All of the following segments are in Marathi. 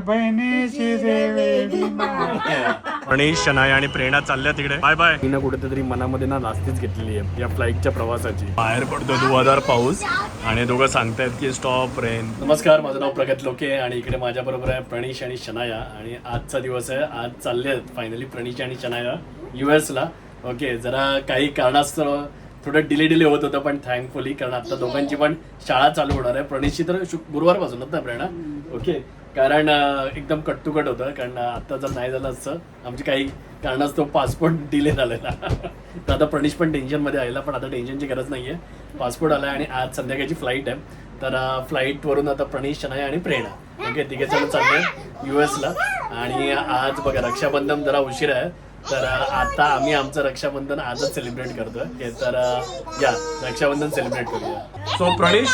बहिणीची देवी प्रणेश, शनाया आणि प्रेरणा चालल्या तिकडे. Bye bye. मी ना कुठेतरी मनामध्ये ना नास्तीच घेतलेली आहे या फ्लाईटच्या प्रवासाची. बाहेर पडतो धुवाधार पाऊस आणि दोघं सांगतायत की स्टॉप रेन. नमस्कार, माझं नाव प्रगत लोके आणि इकडे माझ्या बरोबर आहे प्रणेश आणि शनाया. आणि आजचा दिवस आहे. आज चालले आहेत फायनली प्रणेश आणि शनाया US ला. ओके, जरा काही कारणास्तव थोडं डिले होत होतं, पण थँकफुली, कारण आता दोघांची पण शाळा चालू होणार आहे. प्रणेशची तर गुरुवारपासून होतं प्रेरणा. ओके, कारण एकदम कट टू कट होतं, कारण आता जर नाही झालं असतं आमची काही कारणास्तव पासपोर्ट डिले झालेला. तर आता प्रणेश पण टेन्शनमध्ये आलेला, पण आता टेन्शनची गरज नाही आहे. पासपोर्ट आला आणि आज संध्याकाळची फ्लाईट आहे. तर फ्लाईटवरून आता प्रणेश, शनाया आणि प्रेरणा ओके तिघे जण चालले US ला. आणि आज बघा रक्षाबंधन जरा उशीर आहे, तर आता आम्ही आमचं रक्षाबंधन आजच सेलिब्रेट करतोय. तर या रक्षाबंधन सेलिब्रेट करूया. So Pranesh,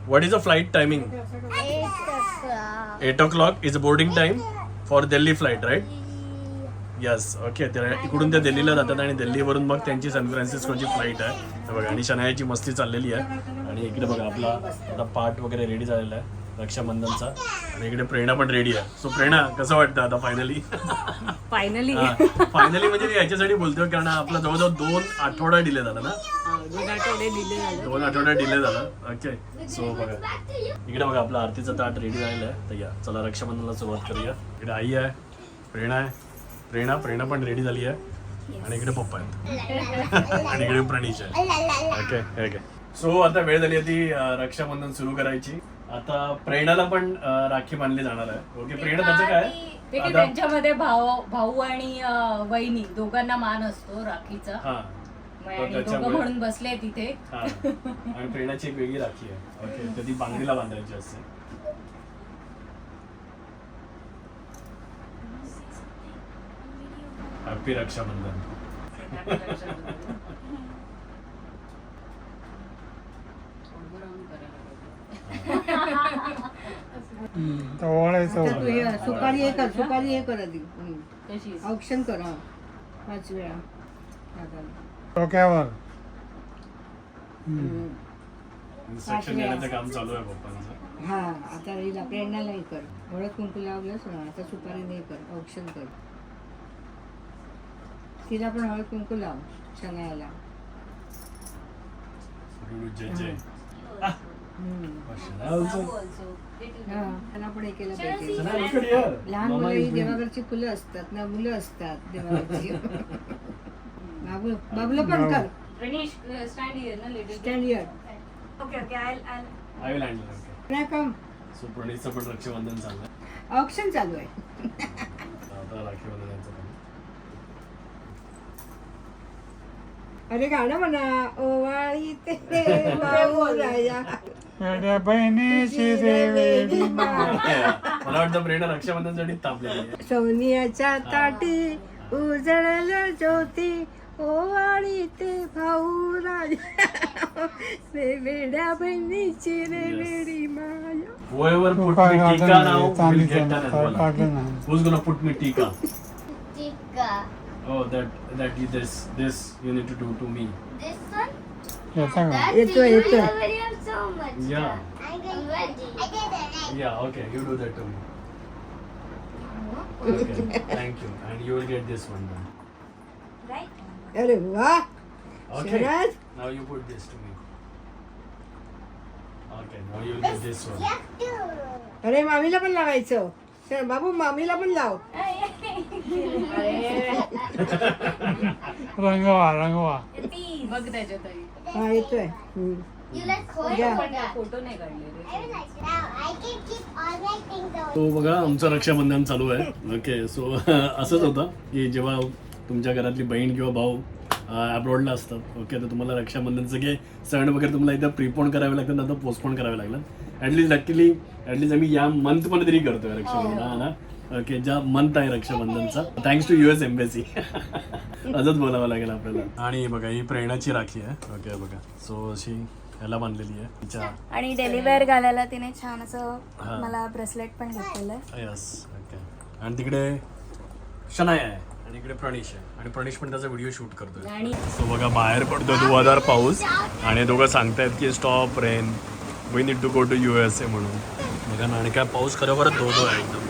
what is a flight timing? 8 o'clock is boarding time for Delhi flight, right? Yes. Okay, तर इकडून त्या दिल्लीला जातात आणि दिल्लीवरून मग त्यांची सॅन फ्रान्सिस्कोची फ्लाईट आहे. बघा, आणि शनायाची मस्ती चाललेली आहे. आणि इकडे बघा आपला आता पार्ट वगैरे रेडी झालेला आहे रक्षाबंधनचा. आणि इकडे प्रेरणा पण रेडी आहे. सो प्रेरणा, कसं वाटतं आता फायनली? फायनली म्हणजे मी याच्यासाठी बोलतोय कारण आपला जवळजवळ 2 आठवडा डिले झाला ना. 2 आठवडे डिले झाला. ओके, सो बघा इकडे बघा आपला आरतीचं ताट रेडी झालेलं आहे. तर या चला रक्षाबंधनाला सुरुवात करूया. इकडे आई आहे, प्रेरणा आहे, प्रेरणा पण रेडी झाली आहे. आणि इकडे पप्पा आहेत आणि इकडे प्रणीश आहे. Okay okay. सो आता वेळ झाली ती रक्षाबंधन सुरू करायची. आता प्रेरणाला पण राखी बांधली जाणार आहे. ओके प्रेरणा, त्याचं काय? त्यांच्यामध्ये भाऊ आणि वहिनी दोघांना मान असतो राखीचा. आणि दोघं म्हणून बसले तिथे. आणि प्रेरणाची एक वेगळी राखी आहे. ओके, तर ती बांगडीला बांधायची असते. हॅपी रक्षाबंधन. सुपारी हे कर आधी औक्षण कर 5 वेळा डोक्यावर. इन्स्ट्रक्शन देण्याचं काम चालू आहे पप्पांचं. हा, आता हिला प्रेरणालाही कर. हळद कुंकू लावलंस ना, आता सुपारी नाही कर, औक्षण कर. तिला पण हळद कुंकू लाव, शनायाला. त्यांना पण हे केलं पाहिजे. लहान मुलं ही देवाघरची फुलं असतात ना, मुलं असतात देवाघरची. बाबूला पण कर. Stand here. सो प्रणीतचं पण रक्षाबंधन चाललंय. ऑप्शन चालू आहे. आता राखीबंधनाचं काम. अरे गाणं म्हणा, ओवाळी ते राजा बहिणीची देवी. मला वाटतं प्रेरणा रक्षाबंधनसाठी तापलेली आहे. सोनियाच्या ताटी उजळलं ज्योती, ओवाळी ते भाऊ राजा वेड्या बहिणीची रे वेडी माया. Whoever put me tika now will get that as well. Who's gonna put me tika? Tika. Oh, that this you need to do to me. This one? येतोय. Very so much. Yeah. I'm ready. I did it. Yeah, okay, you do that to me. Okay, thank you. And you will get this one then. Right? अरे वा. Okay. Sharad. Now you put this to me. Okay, now you will get this one. अरे मामीला पण लावायचं. चल बाबू, मामीला पण लाव. रंगवा. बघ त्याच्यात हा, येतोय. You like cold? फोटो नाही काढले. I will like now. I can keep all my things out. तो बघा आमचं रक्षाबंधन चालू आहे. ओके, सो असंच होतं की जेव्हा तुमच्या घरातली बहीण किंवा भाऊ अब्रॉडला असतात. ओके, तर तुम्हाला रक्षाबंधनचं काही सण वगैरे तुम्हाला इथं प्रीपोन करावे लागतात, नंतर पोस्टपोन करावे लागतात. ॲटलीस्ट आम्ही या मंथमध्ये तरी करतोय रक्षाबंधन. हा ना. ओके, ज्या मंथ आहे रक्षाबंधनचा, थँक्स टू US एम्बेसी. असंच बोलावं लागेल आपल्याला. आणि बघा ही प्रेरणाची राखी आहे. ओके बघा, सो अशी ह्याला बांधलेली आहे तिच्या. आणि डेली वेअर घालायला तिने छान असं मला ब्रेसलेट पण घेतलेलं आहे. यस. ओके, आणि तिकडे शनाया आहे आणि इकडे प्रणीश आहे. आणि प्रणीश पण त्याचा व्हिडिओ शूट करतोय. सो बघा बाहेर पडतो धुवाधार पाऊस आणि दोघं सांगतायत की stop rain, we need to go to USA म्हणून. बघा ना, आणि काय पाऊस खरोखरच धो आहे एकदम.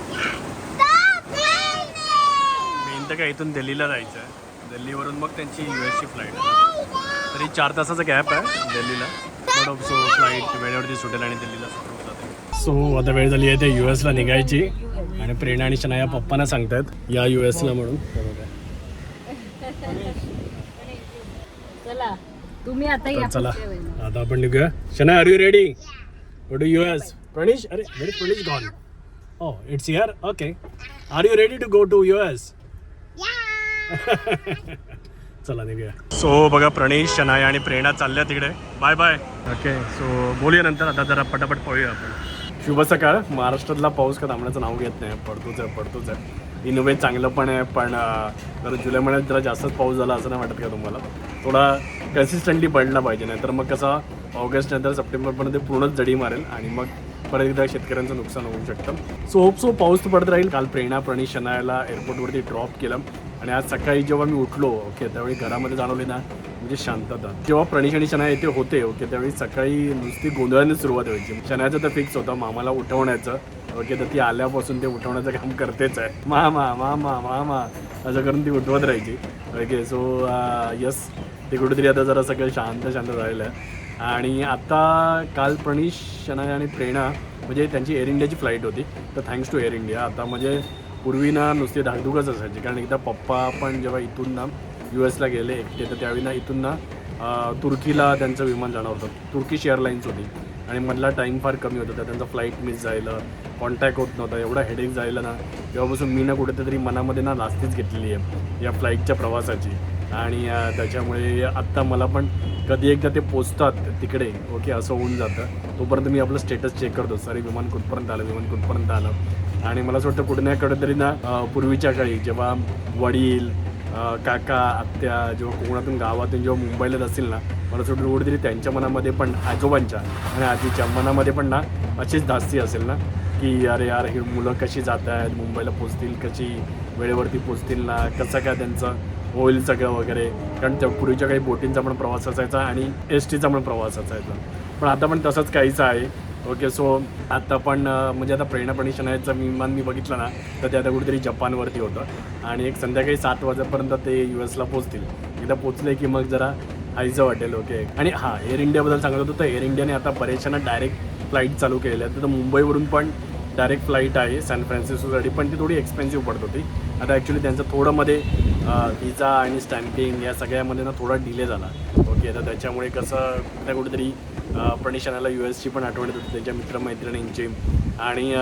मेन तर काय इथून दिल्लीला जायचं आहे, दिल्लीवरून मग त्यांची US ची फ्लाईट आहे. तरी 4 तासाचा गॅप आहे दिल्लीला, बट ऑल्सो फ्लाईट वेळेवरती सुटेल आणि दिल्लीला सुटून जाते. सो आता वेळ झाली आहे ते US ला निघायची, आणि प्रेरणा आणि शनाया पप्पांना सांगतात या US ला म्हणून. चला तुम्ही आता तर या चला पुढच्या वेळेला. आता आपण निघूया. Shanaya, are you ready go to US? Pranish, अरे where is Pranish gone? Oh, it's here? Okay. Are you ready to go to US? चला निघूया. सो बघा, प्रणीश, शनाया आणि प्रेरणा चालल्या तिकडे. Bye bye. ओके, सो बोलूया नंतर. आता जरा पटापट पळूया आपण. शुभ सकाळ. महाराष्ट्रातला पाऊस का थांबण्याचं नाव घेत नाही, पडतोच आहे. इन वे चांगलं पण आहे, पण जर जुलै महिन्यात जरा जास्तच पाऊस झाला असं नाही वाटत का तुम्हाला? थोडा कन्सिस्टंटली पडला पाहिजे, नाही तर मग कसा ऑगस्ट नंतर सप्टेंबरपर्यंत ते पूर्णच जडी मारेल आणि मग परत एकदा शेतकऱ्यांचं नुकसान होऊ शकतं. सो पाऊस तर पडत राहील. काल प्रेरणा, प्रणीश, शनायाला एअरपोर्टवरती ड्रॉप केलं, आणि आज सकाळी जेव्हा मी उठलो ओके त्यावेळी घरामध्ये जाणवली ना म्हणजे शांतता. जेव्हा प्रणीश आणि शनाया येथे होते ओके त्यावेळी सकाळी नुसती गोंधळाने सुरुवात व्हायची. शनायाचं तर फिक्स होतं मामाला उठवण्याचं ओके, तर ती आल्यापासून ते उठवण्याचं काम करतेच आहे. मामा मामा मामा असं करून ती उठवत राहायची ओके. सो यस, ते कुठेतरी आता जरा सगळं शांत झालेलं आहे. आणि आता काल प्रणीश, शनाया आणि प्रेरणा म्हणजे त्यांची एअर इंडियाची फ्लाईट होती, तर थँक्स टू एअर इंडिया. आता म्हणजे पूर्वी ना नुसती धाकधूकच असायची, कारण एकदा पप्पा पण जेव्हा इथून ना US ला गेले एकटे, तर त्यावेळी ना इथून ना तुर्कीला त्यांचं विमान जाणार होतं. तुर्किश एअरलाईन्स होती, आणि मधला टाईम फार कमी होता, तर त्यांचा फ्लाईट मिस जायला, कॉन्टॅक्ट होत नव्हता, एवढा हेडेक जायला ना, तेव्हापासून मी ना कुठेतरी मनामध्ये ना लास्तीच घेतलेली आहे या फ्लाईटच्या प्रवासाची. आणि त्याच्यामुळे आत्ता मला पण कधी एकदा ते पोचतात तिकडे ओके असं होऊन जातं, तोपर्यंत मी आपलं स्टेटस चेक करतो, सॉरी विमान कुठपर्यंत आलं. आणि मला असं वाटतं कुठे ना कुठेतरी ना पूर्वीच्या काळी जेव्हा वडील, काका, आत्या जेव्हा कोकणातून गावातून जेव्हा मुंबईला असतील ना, मला असं वाटतं कुठेतरी त्यांच्या मनामध्ये पण, आजोबांच्या आणि आजीच्या मनामध्ये पण ना अशीच धास्ती असेल ना की अरे यार ही मुलं कशी जात आहेत, मुंबईला पोचतील, कशी वेळेवरती पोचतील ना, कसं काय त्यांचं होईल सगळं वगैरे. कारण त्या पूर्वीच्या काही बोटींचा पण प्रवास असायचा आणि STचा पण प्रवास असायचा, पण आता पण तसंच काहीच आहे ओके. सो आता पण म्हणजे आता प्रेरणा शनायाचं विमान मी बघितलं ना, तर ते आता कुठेतरी जपानवरती होतं, आणि एक संध्याकाळी 7 वाजेपर्यंत ते US ला पोचतील. एकदा पोचले की मग जरा आईचं वाटेल ओके. आणि हां, एअर इंडियाबद्दल सांगत होतं, तर एअर इंडियाने आता बरेचशांना डायरेक्ट फ्लाईट चालू केलेल्या आहेत. तर मुंबईवरून पण डायरेक्ट फ्लाईट आहे सॅन फ्रान्सिस्कोसाठी, पण ती थोडी एक्सपेन्सिव्ह पडत होती. आता ॲक्च्युली त्यांचं थोडं मध्ये विजा आणि स्टॅम्पिंग या सगळ्यामध्ये ना थोडा डिले झाला ओके. तर त्याच्यामुळे कसं त्या कुठेतरी प्रणीशनाला USची पण आठवण येत होती, त्यांच्या मित्रमैत्रिणींची, आणि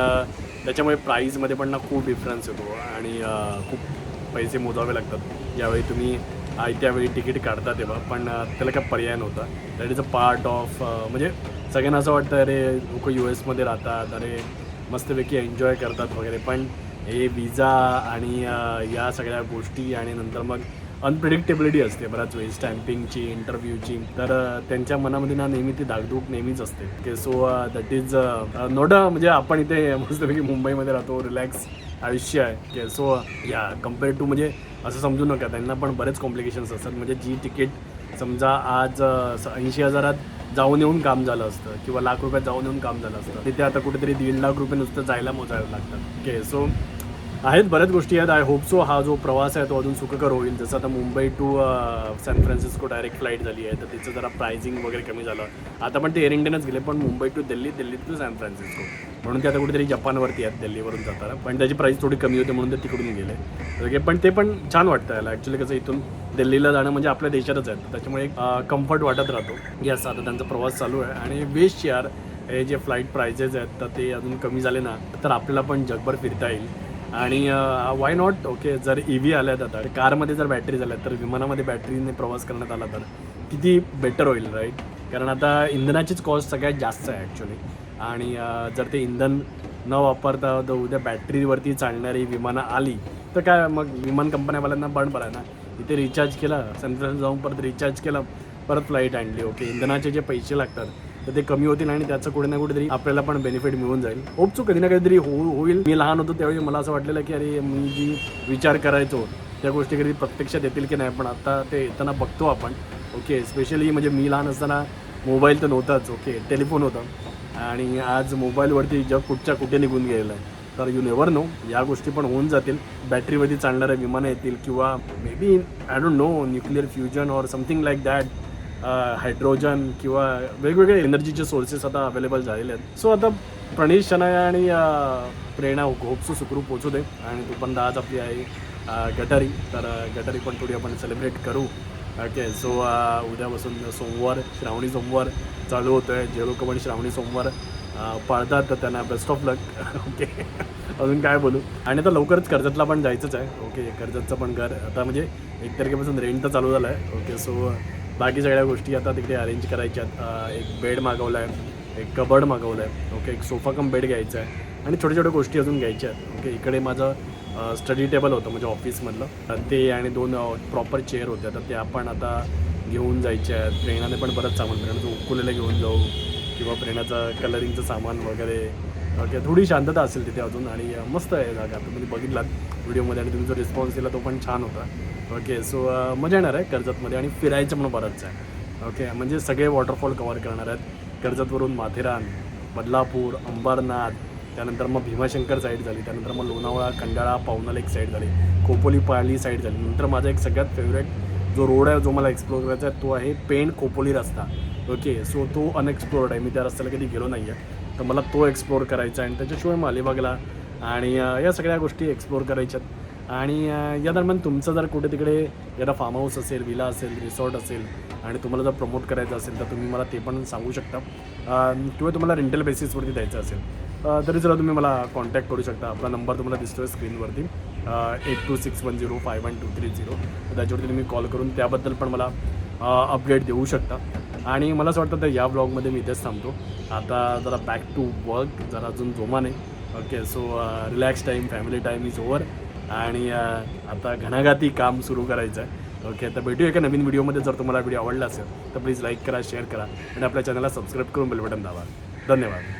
त्याच्यामुळे प्राईजमध्ये पण ना खूप डिफरन्स येतो, आणि खूप पैसे मोजावे लागतात ज्यावेळी तुम्ही त्यावेळी तिकीट काढता तेव्हा. पण त्याला काय पर्याय नव्हता. That is a part of, म्हणजे सगळ्यांना असं वाटतं अरे लोक US मध्ये राहतात, अरे मस्तपैकी एन्जॉय करतात वगैरे, पण हे विजा आणि या सगळ्या गोष्टी, आणि नंतर मग अनप्रिडिक्टेबिलिटी असते बऱ्याच वेळी स्टॅम्पिंगची, इंटरव्ह्यूची, तर त्यांच्या मनामध्ये ना नेहमी ती धाकधूक नेहमीच असते okay. So that is not म्हणजे आपण इथे मस्तपैकी मुंबईमध्ये राहतो, रिलॅक्स आयुष्य आहे ओके. सो या कम्पेअर टू म्हणजे असं समजू नका, त्यांना पण बरेच कॉम्प्लिकेशन्स असतात. म्हणजे जी तिकीट समजा आज 80,000 जाऊन येऊन काम झालं असतं, किंवा ₹1,00,000 जाऊन येऊन काम झालं असतं, तिथे आता कुठेतरी ₹1,50,000 नुसतं जायला मोजायला लागतात ओके. सो आहेत बऱ्याच गोष्टी आहेत. आय होप सो हा जो प्रवास आहे तो अजून सुखकर होईल. जसं आता Mumbai to San Francisco direct flight झाली आहे, तर तिचं जरा प्रायझिंग वगैरे कमी झालं. आता पण ते एअर इंडियानंच गेले, पण Mumbai to Delhi, Delhi to San Francisco, म्हणून ते आता कुठेतरी जपानवरती आहेत दिल्लीवरून जाताना, पण त्याची प्राईस थोडी कमी होते म्हणून ते तिकडून गेले ओके. पण ते पण छान वाटतं याला ॲक्च्युली. कसं इथून दिल्लीला जाणं म्हणजे आपल्या देशातच आहे, त्याच्यामुळे एक कम्फर्ट वाटत राहतो. यस, आता त्यांचा प्रवास चालू आहे, आणि बेस्ट यार हे जे फ्लाईट प्राइजेस आहेत तर ते अजून कमी झाले ना तर आपल्याला पण जगभर फिरता येईल. आणि वाय नॉट ओके. जर EV आल्यात आता, कारमध्ये जर बॅटरी झाल्या तर विमानामध्ये बॅटरीने प्रवास करण्यात आला तर किती बेटर होईल राईट. कारण आता इंधनाचीच कॉस्ट सगळ्यात जास्त आहे ॲक्च्युली, आणि जर ते इंधन न वापरता तर उद्या बॅटरीवरती चालणारी विमानं आली तर काय मग विमान कंपन्यावाल्यांना बंद पडा ना. इथे रिचार्ज केला, सॅन फ्रान्सिस्को जाऊन परत रिचार्ज केला, परत फ्लाईट आणली ओके. इंधनाचे जे पैसे लागतात तर ते कमी होतील, आणि त्याचं कुठे ना कुठेतरी आपल्याला पण बेनिफिट मिळून जाईल. होप सो कधी ना कधीतरी होईल. मी लहान होतो त्यावेळी मला असं वाटलेलं की अरे मी जी विचार करायचो त्या गोष्टी कधी प्रत्यक्षात येतील की नाही, पण आता ते येताना बघतो आपण ओके. स्पेशली म्हणजे मी लहान असताना मोबाईल तर नव्हताच, ओके टेलिफोन होता आणि आज मोबाईलवरती जग कुठच्या कुठे निघून गेलेलं आहे. तर यू नेवर नो, या गोष्टी पण होऊन जातील. बॅटरीवरती चालणारे विमानं येतील किंवा may be I don't know nuclear fusion or something like that, hydrogen किंवा वेगवेगळे एनर्जीचे सोर्सेस आता अवेलेबल झालेले आहेत. सो आता प्रणेश, शनाया आणि प्रेरणा होपसो सुखरूप पोचू दे. आणि तोपर्यंत आज आपली आहे गटारी, तर गटारी पण थोडी आपण सेलिब्रेट करू. ओके, सो उद्यापासून सोमवार, श्रावणी सोमवार चालू होतं आहे. जे लोक पण श्रावणी सोमवार पाळतात तर त्यांना बेस्ट ऑफ लक. ओके, अजून काय बोलू. आणि आता लवकरच कर्जतला पण जायचंच आहे. ओके, कर्जतचं पण घर आता म्हणजे 1 तारखेपासून रेंट तर चालू झालं आहे. ओके, सो बाकी सगळ्या गोष्टी आता तिकडे अरेंज करायच्यात. एक बेड मागवला आहे, एक कबर्ड मागवलं आहे. ओके, एक सोफा कम बेड घ्यायचा आहे आणि छोट्या छोट्या गोष्टी अजून घ्यायच्या आहेत. ओके, इकडे माझं स्टडी टेबल होतं म्हणजे ऑफिसमधलं, ते आणि 2 प्रॉपर चेअर होत्या, तर त्या पण आता घेऊन जायच्या आहेत. प्रेरणाने पण बरंच सामान, प्रेरणाचं उकुलेलं घेऊन जाऊ किंवा प्रेरणाचं कलरिंगचं सामान वगैरे. ओके, थोडी शांतता असेल तिथे अजून आणि मस्त आहे जागा. तुम्ही बघितलात व्हिडिओमध्ये आणि तुम्ही जो रिस्पॉन्स दिला तो पण छान होता. ओके, सो मजा येणार आहे कर्जतमध्ये आणि फिरायचं पण बरंच आहे. ओके, म्हणजे सगळे वॉटरफॉल कवर करणार आहेत. कर्जतवरून माथेरान, बदलापूर, अंबरनाथ, त्यानंतर मग भीमाशंकर साईड झाली, त्यानंतर मग लोणावळा, खंडाळा, पावनाला एक साईड झाली, खोपोली पाळली साईड झाली. नंतर माझा एक सगळ्यात फेवरेट जो रोड आहे जो मला एक्सप्लोर करायचा आहे तो आहे पेण खोपोली रस्ता. ओके, सो तो अनएक्सप्लोर्ड आहे, मी त्या रस्त्याला कधी गेलो नाही आहे, तर मला तो एक्सप्लोर करायचा आहे. आणि त्याच्याशिवाय मग अलिबागला आणि या सगळ्या गोष्टी एक्सप्लोर करायच्यात. आणि या दरम्यान तुमचं जर कुठे तिकडे एखादा फार्म हाऊस असेल, विला असेल, रिसॉर्ट असेल आणि तुम्हाला जर प्रमोट करायचं असेल तर तुम्ही मला ते पण सांगू शकता. किंवा तुम्हाला रेंटल बेसिसवरती द्यायचं असेल तरी जरा तुम्ही मला कॉन्टॅक्ट करू शकता. आपला नंबर तुम्हाला दिसतो आहे स्क्रीनवरती, 8261051230. तर त्याच्यावरती तुम्ही कॉल करून त्याबद्दल पण मला अपडेट देऊ शकता. आणि मला असं वाटतं तर या ब्लॉगमध्ये मी इथेच थांबतो. आता जरा बॅक टू वर्क, जरा अजून जोमाने. Okay, so relax time, family time is over आणि आता घणाघाती काम सुरू करायचं आहे. ओके, तर भेटूया एका नवीन व्हिडिओमध्ये. जर तुम्हाला व्हिडिओ आवडला असेल तर प्लीज लाईक करा, शेअर करा आणि आपल्या चॅनलला सबस्क्राईब करून बेल बटन दाबा. धन्यवाद.